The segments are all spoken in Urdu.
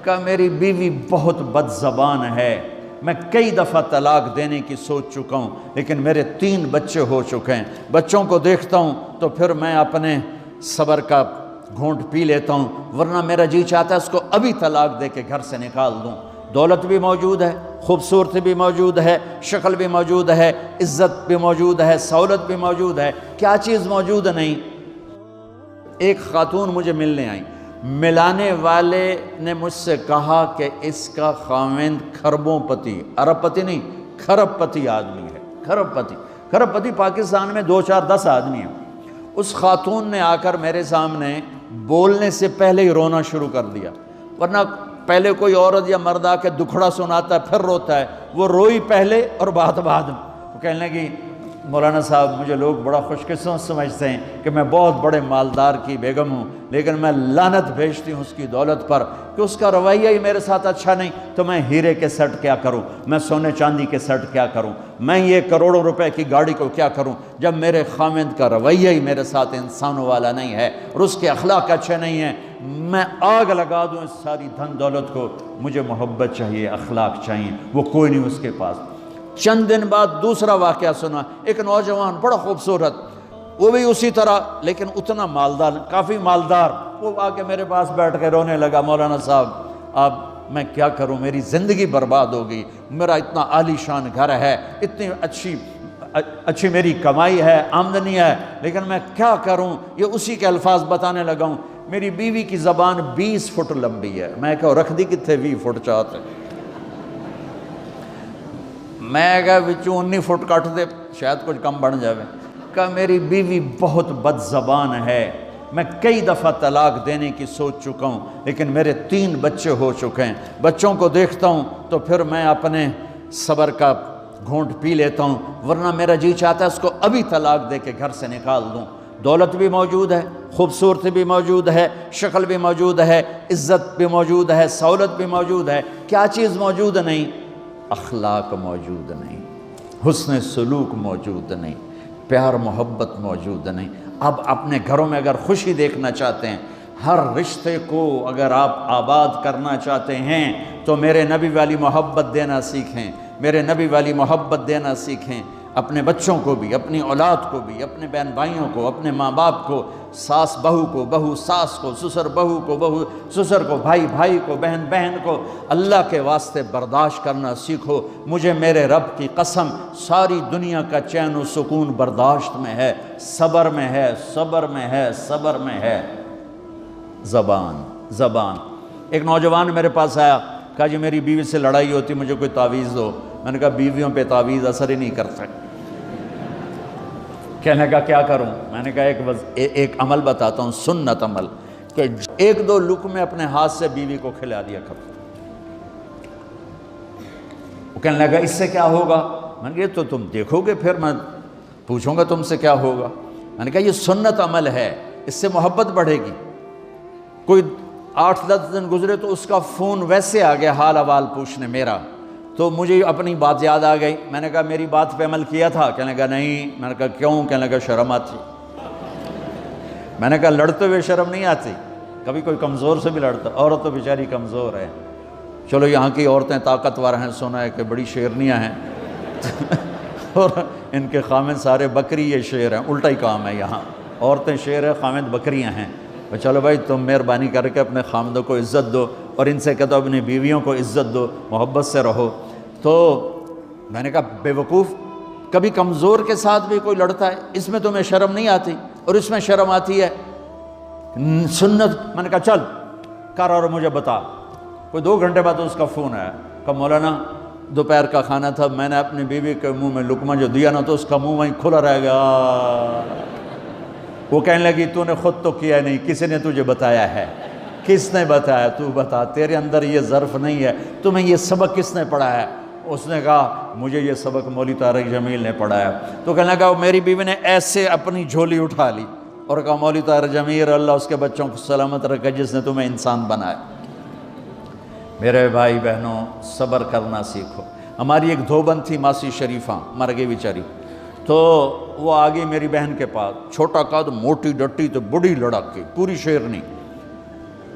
کہا میری بیوی بہت بد زبان ہے، میں کئی دفعہ طلاق دینے کی سوچ چکا ہوں، لیکن میرے 3 بچے ہو چکے ہیں، بچوں کو دیکھتا ہوں تو پھر میں اپنے صبر کا گھونٹ پی لیتا ہوں، ورنہ میرا جی چاہتا ہے اس کو ابھی طلاق دے کے گھر سے نکال دوں۔ دولت بھی موجود ہے، خوبصورتی بھی موجود ہے، شکل بھی موجود ہے، عزت بھی موجود ہے، سہولت بھی موجود ہے، کیا چیز موجود نہیں؟ ایک خاتون مجھے ملنے آئی، ملانے والے نے مجھ سے کہا کہ اس کا خاوند کھربوں پتی، ارب پتی نہیں، کھرب پتی آدمی ہے، کھرب پتی۔ کھرب پتی پاکستان میں 2 4 10 آدمی ہیں۔ اس خاتون نے آ کر میرے سامنے بولنے سے پہلے ہی رونا شروع کر دیا، ورنہ پہلے کوئی عورت یا مرد آ کے دکھڑا سناتا ہے پھر روتا ہے، وہ روئی پہلے اور بات بعد میں۔ وہ کہنے لگی مولانا صاحب مجھے لوگ بڑا خوش قسمت سمجھتے ہیں کہ میں بہت بڑے مالدار کی بیگم ہوں، لیکن میں لعنت بھیجتی ہوں اس کی دولت پر کہ اس کا رویہ ہی میرے ساتھ اچھا نہیں، تو میں ہیرے کے سیٹ کیا کروں، میں سونے چاندی کے سیٹ کیا کروں، میں یہ کروڑوں روپے کی گاڑی کو کیا کروں جب میرے خاوند کا رویہ ہی میرے ساتھ انسانوں والا نہیں ہے اور اس کے اخلاق اچھے نہیں ہیں۔ میں آگ لگا دوں اس ساری دھن دولت کو، مجھے محبت چاہیے، اخلاق چاہیے، وہ کوئی نہیں اس کے پاس۔ چند دن بعد دوسرا واقعہ سنا، ایک نوجوان بڑا خوبصورت، وہ بھی اسی طرح لیکن اتنا مالدار، کافی مالدار، وہ آ کے میرے پاس بیٹھ کے رونے لگا، مولانا صاحب اب میں کیا کروں، میری زندگی برباد ہو گئی، میرا اتنا عالی شان گھر ہے، اتنی اچھی میری کمائی ہے، آمدنی ہے، لیکن میں کیا کروں۔ یہ اسی کے الفاظ بتانے لگا ہوں، میری بیوی کی زبان 20 فٹ لمبی ہے، میں کہا رکھ دی کتنے 20 فٹ چاہتے، میں کہا وچوں 19 فٹ کٹ دے شاید کچھ کم بن جاوے۔ کہا میری بیوی بہت بد زبان ہے، میں کئی دفعہ طلاق دینے کی سوچ چکا ہوں، لیکن میرے 3 بچے ہو چکے ہیں، بچوں کو دیکھتا ہوں تو پھر میں اپنے صبر کا گھونٹ پی لیتا ہوں، ورنہ میرا جی چاہتا ہے اس کو ابھی طلاق دے کے گھر سے نکال دوں۔ دولت بھی موجود ہے، خوبصورتی بھی موجود ہے، شکل بھی موجود ہے، عزت بھی موجود ہے، سہولت بھی موجود ہے، کیا چیز موجود نہیں؟ اخلاق موجود نہیں، حسن سلوک موجود نہیں، پیار محبت موجود نہیں۔ اب اپنے گھروں میں اگر خوشی دیکھنا چاہتے ہیں، ہر رشتے کو اگر آپ آباد کرنا چاہتے ہیں تو میرے نبی والی محبت دینا سیکھیں، میرے نبی والی محبت دینا سیکھیں، اپنے بچوں کو بھی، اپنی اولاد کو بھی، اپنے بہن بھائیوں کو، اپنے ماں باپ کو، ساس بہو کو، بہو ساس کو، سسر بہو کو، بہو سسر کو، بھائی بھائی کو، بہن بہن کو، اللہ کے واسطے برداشت کرنا سیکھو۔ مجھے میرے رب کی قسم ساری دنیا کا چین و سکون برداشت میں ہے، صبر میں ہے، صبر میں ہے، صبر میں ہے۔ زبان۔ ایک نوجوان میرے پاس آیا، کہا جی میری بیوی سے لڑائی ہوتی، مجھے کوئی تعویذ دو۔ میں نے کہا بیویوں پہ تعویذ اثر ہی نہیں کرتا۔ کہنے لگا کیا کروں؟ میں نے کہا ایک عمل بتاتا ہوں، سنت عمل، کہ 1-2 لقمے اپنے ہاتھ سے بیوی کو کھلا دیا کرو۔ وہ کہنے لگا اس سے کیا ہوگا؟ میں نے کہا تو تم دیکھو گے، پھر میں پوچھوں گا تم سے کیا ہوگا۔ میں نے کہا یہ سنت عمل ہے، اس سے محبت بڑھے گی۔ کوئی 8-10 دن گزرے تو اس کا فون ویسے آ گیا حال احوال پوچھنے میرا، تو مجھے اپنی بات یاد آ گئی۔ میں نے کہا میری بات پہ عمل کیا تھا؟ کہنے لگا نہیں۔ میں نے کہا کیوں؟ کہنے لگا شرم آتی۔ میں نے کہا لڑتے ہوئے شرم نہیں آتی؟ کبھی کوئی کمزور سے بھی لڑتا، عورت تو بیچاری کمزور ہے، چلو یہاں کی عورتیں طاقتور ہیں، سنا ہے کہ بڑی شیرنیاں ہیں اور ان کے خامد سارے بکری یہ شیر ہیں، الٹا ہی کام ہے، یہاں عورتیں شیر ہیں، خامد بکریاں ہیں۔ چلو بھائی تم مہربانی کر کے اپنے خامدوں کو عزت دو، اور ان سے کہتا اپنی بیویوں کو عزت دو، محبت سے رہو۔ تو میں نے کہا بے وقوف، کبھی کمزور کے ساتھ بھی کوئی لڑتا ہے، اس میں تمہیں شرم نہیں آتی اور اس میں شرم آتی ہے؟ سنت۔ میں نے کہا چل کر اور مجھے بتا۔ کوئی 2 گھنٹے بعد اس کا فون آیا، کہا مولانا دوپہر کا کھانا تھا، میں نے اپنی بیوی کے منہ میں لقمہ جو دیا نا تو اس کا منہ وہیں کھلا رہ گیا۔ وہ کہنے لگی تو نے خود تو کیا نہیں، کسی نے تجھے بتایا ہے؟ کس نے بتایا؟ تو بتا، تیرے اندر یہ ظرف نہیں ہے، تمہیں یہ سبق کس نے پڑھایا ہے؟ اس نے کہا مجھے یہ سبق مولوی طارق جمیل نے پڑھایا۔ تو کہنے لگا میری بیوی نے ایسے اپنی جھولی اٹھا لی اور کہا مولوی طارق جمیل اللہ اس کے بچوں کو سلامت رکھے جس نے تمہیں انسان بنایا۔ میرے بھائی بہنوں صبر کرنا سیکھو۔ ہماری ایک دھوبن تھی ماسی شریفہ، مر گئی بیچاری، تو وہ آ گئی میری بہن کے پاس، چھوٹا قد، موٹی ڈٹی تو بڑی لڑک کی، پوری شیرنی۔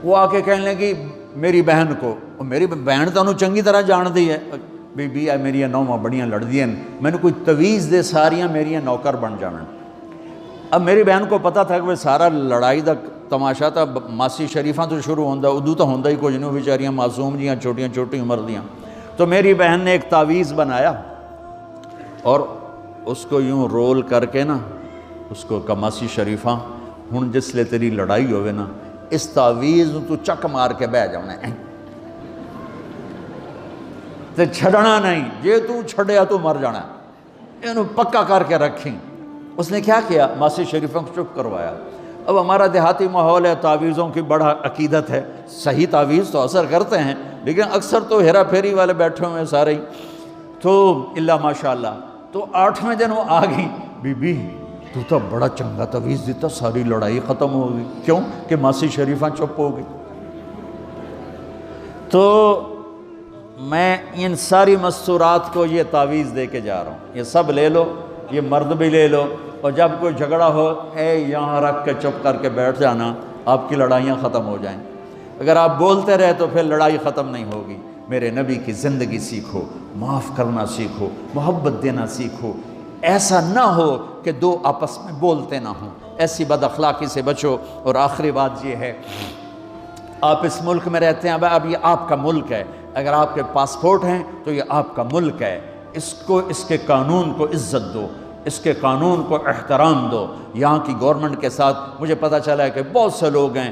وہ آ کے کہنے لگی میری بہن کو، میری بہن تو انہوں چنگی طرح جان دی ہے، بی بی ہے میری نوواں بڑیاں لڑدیاں، میں نے کوئی تویز دے ساریاں میری نوکر بن جانا۔ اب میری بہن کو پتہ تھا کہ وہ سارا لڑائی دا تماشا تھا ماسی شریفاں تو شروع ہوندہ، ادو تو ہوندہ ہی کچھ نہیں، بیچاریاں معصوم جیاں چھوٹیاں چھوٹی عمر دیاں۔ تو میری بہن نے ایک تعویذ بنایا اور اس کو یوں رول کر کے نا اس کو کہا ماسی شریفاں ہن جس لے تیری لڑائی ہوئے نا اس تعویذ تو چک مار کے بہ جاؤنا ہے تے چھڑنا نہیں، جے تو چھڑیا تو مر جانا ہے، انہوں پکا کر کے رکھیں۔ اس نے کیا کیا؟ ماسی شریفوں کو چپ کروایا۔ اب ہمارا دیہاتی ماحول ہے، تعویذوں کی بڑا عقیدت ہے، صحیح تعویذ تو اثر کرتے ہیں لیکن اکثر تو ہیرا پھیری والے بیٹھے ہوئے سارے ہی، تو اللہ ماشاءاللہ۔ تو 8ویں دن وہ آ گئی، بی بی تو بڑا چنگا تعویذ دیتا، ساری لڑائی ختم ہو گئی۔ کیوں کہ ماسی شریفاں چپ ہو گئی۔ تو میں ان ساری مستورات کو یہ تعویذ دے کے جا رہا ہوں، یہ سب لے لو، یہ مرد بھی لے لو، اور جب کوئی جھگڑا ہو اے یہاں رکھ کے چپ کر کے بیٹھ جانا، آپ کی لڑائیاں ختم ہو جائیں۔ اگر آپ بولتے رہے تو پھر لڑائی ختم نہیں ہوگی۔ میرے نبی کی زندگی سیکھو، معاف کرنا سیکھو، محبت دینا سیکھو، ایسا نہ ہو کہ دو آپس میں بولتے نہ ہوں، ایسی بد اخلاقی سے بچو۔ اور آخری بات یہ ہے، آپ اس ملک میں رہتے ہیں، اب یہ آپ کا ملک ہے، اگر آپ کے پاسپورٹ ہیں تو یہ آپ کا ملک ہے، اس کو اس کے قانون کو عزت دو، اس کے قانون کو احترام دو۔ یہاں کی گورنمنٹ کے ساتھ مجھے پتہ چلا ہے کہ بہت سے لوگ ہیں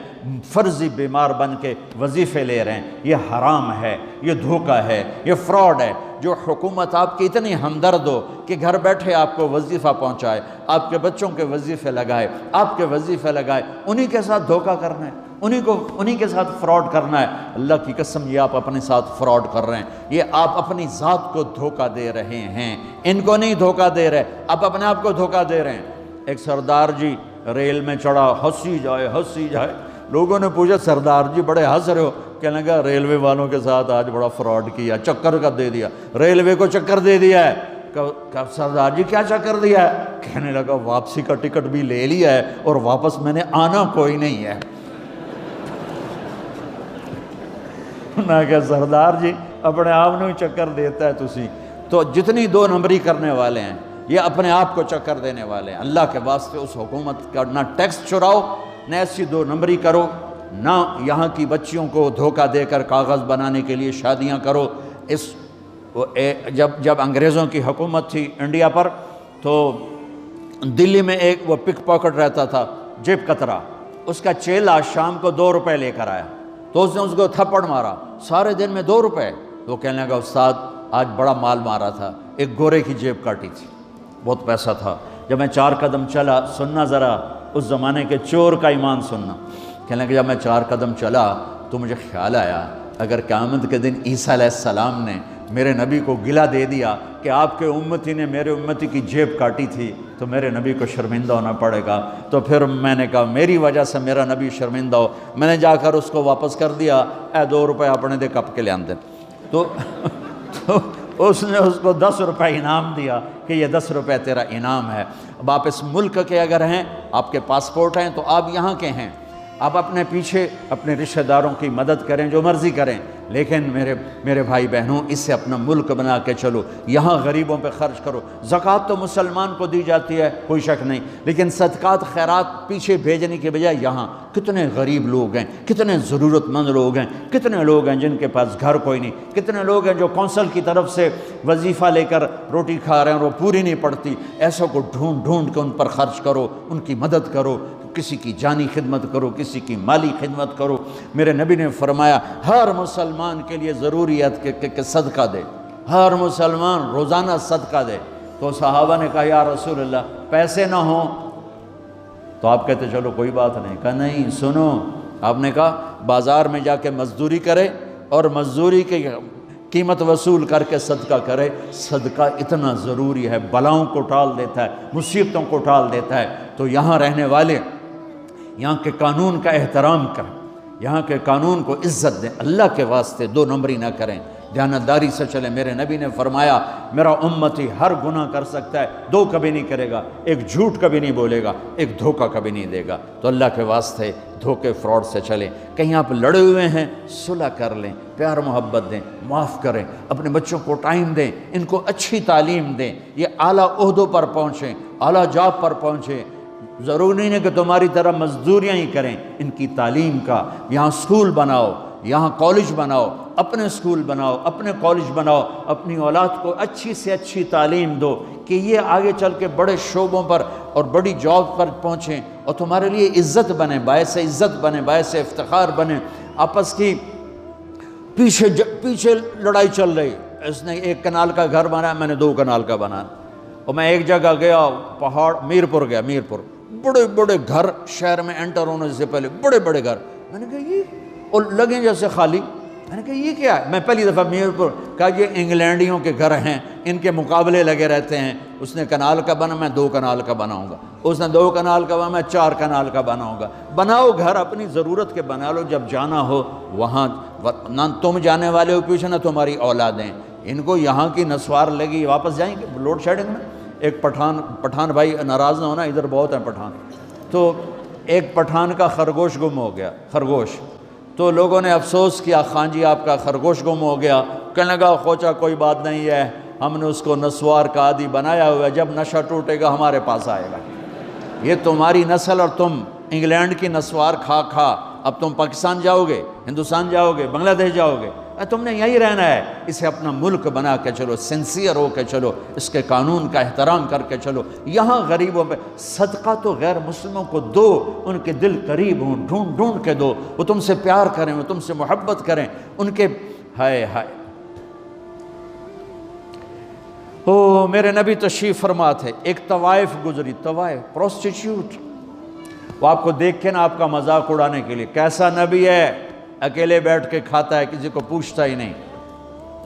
فرضی بیمار بن کے وظیفے لے رہے ہیں، یہ حرام ہے، یہ دھوکہ ہے، یہ فراڈ ہے۔ جو حکومت آپ کی اتنی ہمدرد ہو کہ گھر بیٹھے آپ کو وظیفہ پہنچائے، آپ کے بچوں کے وظیفے لگائے، آپ کے وظیفے لگائے، انہی کے ساتھ دھوکہ کرنا ہے، انہی کے ساتھ فراڈ کرنا ہے۔ اللہ کی قسم یہ آپ اپنے ساتھ فراڈ کر رہے ہیں، یہ آپ اپنی ذات کو دھوکہ دے رہے ہیں، ان کو نہیں دھوکہ دے رہے، آپ اپنے آپ کو دھوکہ دے رہے ہیں۔ ایک سردار جی ریل میں چڑھا، ہنسی جائے، لوگوں نے پوچھا سردار جی بڑے ہنس رہے ہو؟ کہنے لگا ریلوے والوں کے ساتھ آج بڑا فراڈ کیا، چکر کا دے دیا، ریلوے کو چکر دے دیا ہے۔ کہ سردار جی کیا چکر دیا ہے؟ کہنے لگا واپسی کا ٹکٹ بھی لے لیا ہے اور واپس میں نے آنا کوئی نہیں ہے۔ نہ کہ سردار جی اپنے آپ نے چکر دیتا ہے تسی تو جتنی 2 نمبری کرنے والے ہیں یہ اپنے آپ کو چکر دینے والے ہیں۔ اللہ کے واسطے اس حکومت کا نہ ٹیکس چراؤ، نہ ایسی 2 نمبری کرو، نہ یہاں کی بچیوں کو دھوکہ دے کر کاغذ بنانے کے لیے شادیاں کرو۔ جب انگریزوں کی حکومت تھی انڈیا پر تو دلی میں ایک وہ پک پاکٹ رہتا تھا جیب کترا، اس کا چیلا شام کو 2 روپے لے کر آیا تو اس نے اس کو تھپڑ مارا، سارے دن میں 2 روپے۔ تو کہنے لگا استاد آج بڑا مال مارا تھا، ایک گورے کی جیب کاٹی تھی، بہت پیسہ تھا۔ جب میں 4 قدم چلا، سننا ذرا اس زمانے کے چور کا ایمان سننا، کہنے لگا جب میں 4 قدم چلا تو مجھے خیال آیا اگر قیامت کے دن عیسیٰ علیہ السلام نے میرے نبی کو گلہ دے دیا کہ آپ کے امتی نے میرے امتی کی جیب کاٹی تھی تو میرے نبی کو شرمندہ ہونا پڑے گا۔ تو پھر میں نے کہا میری وجہ سے میرا نبی شرمندہ ہو، میں نے جا کر اس کو واپس کر دیا، اے 2 روپے اپنے دے کپ کے لے آندے۔ تو اس نے اس کو 10 روپے انعام دیا کہ یہ 10 روپے تیرا انعام ہے۔ اب آپ اس ملک کے اگر ہیں، آپ کے پاسپورٹ ہیں تو آپ یہاں کے ہیں، آپ اپنے پیچھے اپنے رشتہ داروں کی مدد کریں، جو مرضی کریں، لیکن میرے بھائی بہنوں اسے اپنا ملک بنا کے چلو، یہاں غریبوں پہ خرچ کرو۔ زکوٰۃ تو مسلمان کو دی جاتی ہے کوئی شک نہیں، لیکن صدقات خیرات پیچھے بھیجنے کے بجائے یہاں کتنے غریب لوگ ہیں، کتنے ضرورت مند لوگ ہیں، کتنے لوگ ہیں جن کے پاس گھر کوئی نہیں، کتنے لوگ ہیں جو کونسل کی طرف سے وظیفہ لے کر روٹی کھا رہے ہیں اور وہ پوری نہیں پڑتی، ایسوں کو ڈھونڈ کے ان پر خرچ کرو، ان کی مدد کرو، کسی کی جانی خدمت کرو، کسی کی مالی خدمت کرو۔ میرے نبی نے فرمایا ہر مسلمان کے لیے ضروری ہے کہ صدقہ دے، ہر مسلمان روزانہ صدقہ دے۔ تو صحابہ نے کہا یا رسول اللہ پیسے نہ ہوں تو آپ کہتے چلو کوئی بات نہیں۔ کہا نہیں سنو، آپ نے کہا بازار میں جا کے مزدوری کرے اور مزدوری کی قیمت وصول کر کے صدقہ کرے، صدقہ اتنا ضروری ہے، بلاؤں کو ٹال دیتا ہے، مصیبتوں کو ٹال دیتا ہے۔ تو یہاں رہنے والے یہاں کے قانون کا احترام کریں، یہاں کے قانون کو عزت دیں، اللہ کے واسطے 2 نمبری نہ کریں۔ دیانتداری سے چلیں۔ میرے نبی نے فرمایا میرا امتی ہر گناہ کر سکتا ہے، دو کبھی نہیں کرے گا، ایک جھوٹ کبھی نہیں بولے گا، ایک دھوکہ کبھی نہیں دے گا۔ تو اللہ کے واسطے دھوکے فراڈ سے چلیں۔ کہیں آپ لڑے ہوئے ہیں صلح کر لیں، پیار محبت دیں، معاف کریں، اپنے بچوں کو ٹائم دیں، ان کو اچھی تعلیم دیں، یہ اعلیٰ عہدوں پر پہنچیں، اعلیٰ جاب پر پہنچیں۔ ضروری نہیں ہے کہ تمہاری طرح مزدوریاں ہی کریں، ان کی تعلیم کا یہاں سکول بناؤ، یہاں کالج بناؤ، اپنے سکول بناؤ، اپنے کالج بناؤ، اپنی اولاد کو اچھی سے اچھی تعلیم دو کہ یہ آگے چل کے بڑے شعبوں پر اور بڑی جاب پر پہنچیں اور تمہارے لیے عزت بنے، باعث عزت بنے، باعث افتخار بنے۔ آپس کی پیچھے لڑائی چل رہی، اس نے 1 کنال کا گھر بنایا، میں نے 2 کنال کا بنایا، اور میں ایک جگہ گیا پہاڑ میرپور گیا، میرپور بڑے بڑے گھر شہر میں انٹر ہونے سے پہلے بڑے بڑے گھر، میں نے کہا یہ اور لگیں جیسے خالی، میں نے کہا یہ کیا ہے؟ میں پہلی دفعہ میرپور کہا یہ انگلینڈیوں کے گھر ہیں، ان کے مقابلے لگے رہتے ہیں، اس نے کنال کا بنا، میں 2 کنال کا بناؤں گا، اس نے 2 کنال کا بنا، میں 4 کنال کا بناؤں گا۔ بناؤ گھر اپنی ضرورت کے بنا لو، جب جانا ہو وہاں نہ تم جانے والے ہو پیچھے، نہ تمہاری اولادیں، ان کو یہاں کی نسوار لگی واپس جائیں گے لوڈ شیڈنگ میں۔ ایک پٹھان بھائی ناراض نہ ہونا، ادھر بہت ہیں پٹھان، تو ایک پٹھان کا خرگوش گم ہو گیا، خرگوش، تو لوگوں نے افسوس کیا خان جی آپ کا خرگوش گم ہو گیا، کہنے لگا خوچا کوئی بات نہیں ہے، ہم نے اس کو نسوار کا عادی بنایا ہوا ہے، جب نشہ ٹوٹے گا ہمارے پاس آئے گا۔ یہ تمہاری نسل اور تم انگلینڈ کی نسوار کھا کھا اب تم پاکستان جاؤ گے، ہندوستان جاؤ گے، بنگلہ دیش جاؤ گے، تم نے یہی رہنا ہے۔ اسے اپنا ملک بنا کے چلو، سنسیئر ہو کے چلو، اس کے قانون کا احترام کر کے چلو۔ یہاں غریبوں پہ صدقہ تو غیر مسلموں کو دو، ان کے دل قریب ہوں، ڈھونڈ ڈھونڈ کے دو، وہ تم سے پیار کریں، وہ تم سے محبت کریں، ان کے ہائے ہائے۔ او میرے نبی تشریف فرما تھے، ایک طوائف گزری، طوائف پروسٹیٹیوٹ، وہ آپ کو دیکھ کے نا آپ کا مذاق اڑانے کے لیے، کیسا نبی ہے، اکیلے بیٹھ کے کھاتا ہے، کسی کو پوچھتا ہی نہیں۔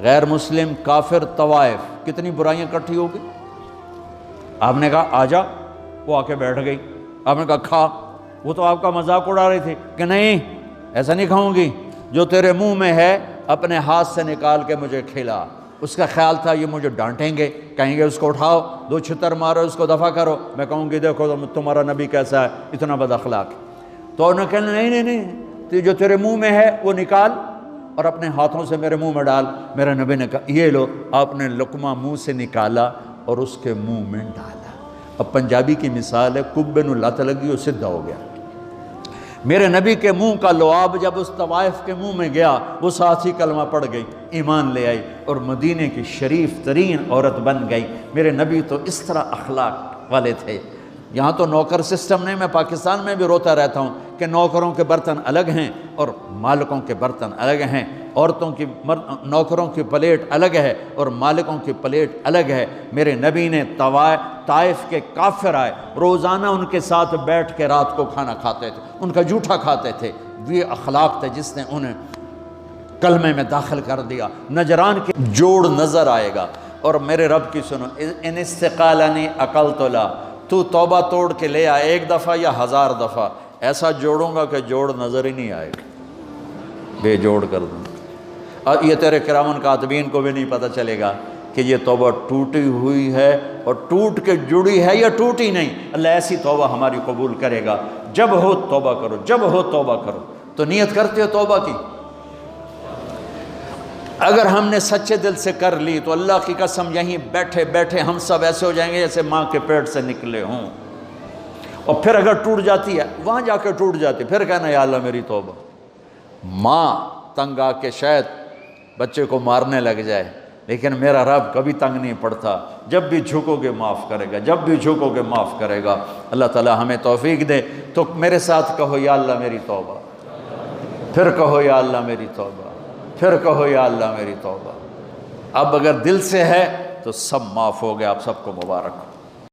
غیر مسلم کافر طوائف، کتنی برائیاں اکٹھی ہو گئی۔ آپ نے کہا آ جا، وہ آ کے بیٹھ گئی، آپ نے کہا کھا، وہ تو آپ کا مذاق اڑا رہی تھی کہ نہیں ایسا نہیں کھاؤں گی، جو تیرے منہ میں ہے اپنے ہاتھ سے نکال کے مجھے کھلا۔ اس کا خیال تھا یہ مجھے ڈانٹیں گے، کہیں گے اس کو اٹھاؤ، 2 چھتر مارو، اس کو دفع کرو، میں کہوں گی دیکھو تمہارا نبی کیسا ہے، اتنا بد اخلاق۔ تو انہوں نے کہا نہیں، جو تیرے منہ میں ہے وہ نکال اور اپنے ہاتھوں سے میرے منہ میں ڈال۔ میرے نبی نے کہا یہ لو، آپ نے لقمہ منہ سے نکالا اور اس کے منہ میں ڈالا۔ اب پنجابی کی مثال ہے، کبے نو لت لگی اور سدھا ہو گیا۔ میرے نبی کے منہ کا لعاب جب اس طوائف کے منہ میں گیا، وہ ساتھ ہی کلمہ پڑھ گئی، ایمان لے آئی اور مدینے کی شریف ترین عورت بن گئی۔ میرے نبی تو اس طرح اخلاق والے تھے۔ یہاں تو نوکر سسٹم نہیں، میں پاکستان میں بھی روتا رہتا ہوں کہ نوکروں کے برتن الگ ہیں اور مالکوں کے برتن الگ ہیں، عورتوں کی نوکروں کی پلیٹ الگ ہے اور مالکوں کی پلیٹ الگ ہے۔ میرے نبی نے طائف کے کافر آئے، روزانہ ان کے ساتھ بیٹھ کے رات کو کھانا کھاتے تھے، ان کا جھوٹا کھاتے تھے۔ یہ اخلاق تھے جس نے انہیں کلمے میں داخل کر دیا۔ نجران کے جوڑ نظر آئے گا، اور میرے رب کی سنو، ان استقالنی عقلت لا، تو توبہ توڑ کے لے آئے 1 دفعہ یا 1000 دفعہ، ایسا جوڑوں گا کہ جوڑ نظر ہی نہیں آئے گا، بے جوڑ کر دوں۔ اور یہ تیرے کرامن کاتبین کو بھی نہیں پتہ چلے گا کہ یہ توبہ ٹوٹی ہوئی ہے اور ٹوٹ کے جڑی ہے یا ٹوٹی نہیں۔ اللہ ایسی توبہ ہماری قبول کرے گا۔ جب ہو توبہ کرو، جب ہو توبہ کرو۔ تو نیت کرتے ہو توبہ کی؟ اگر ہم نے سچے دل سے کر لی تو اللہ کی قسم یہیں بیٹھے بیٹھے ہم سب ایسے ہو جائیں گے جیسے ماں کے پیٹ سے نکلے ہوں۔ اور پھر اگر ٹوٹ جاتی ہے، وہاں جا کے ٹوٹ جاتی، پھر کہنا یا اللہ میری توبہ۔ ماں تنگ آ کے شاید بچے کو مارنے لگ جائے، لیکن میرا رب کبھی تنگ نہیں پڑتا، جب بھی جھکو گے معاف کرے گا، جب بھی جھکو گے معاف کرے گا۔ اللہ تعالی ہمیں توفیق دے۔ تو میرے ساتھ کہو یا اللہ میری توبہ، پھر کہو یا اللہ میری توبہ، پھر کہو یا اللہ میری توبہ۔ اب اگر دل سے ہے تو سب معاف ہو گیا۔ آپ سب کو مبارک ہو۔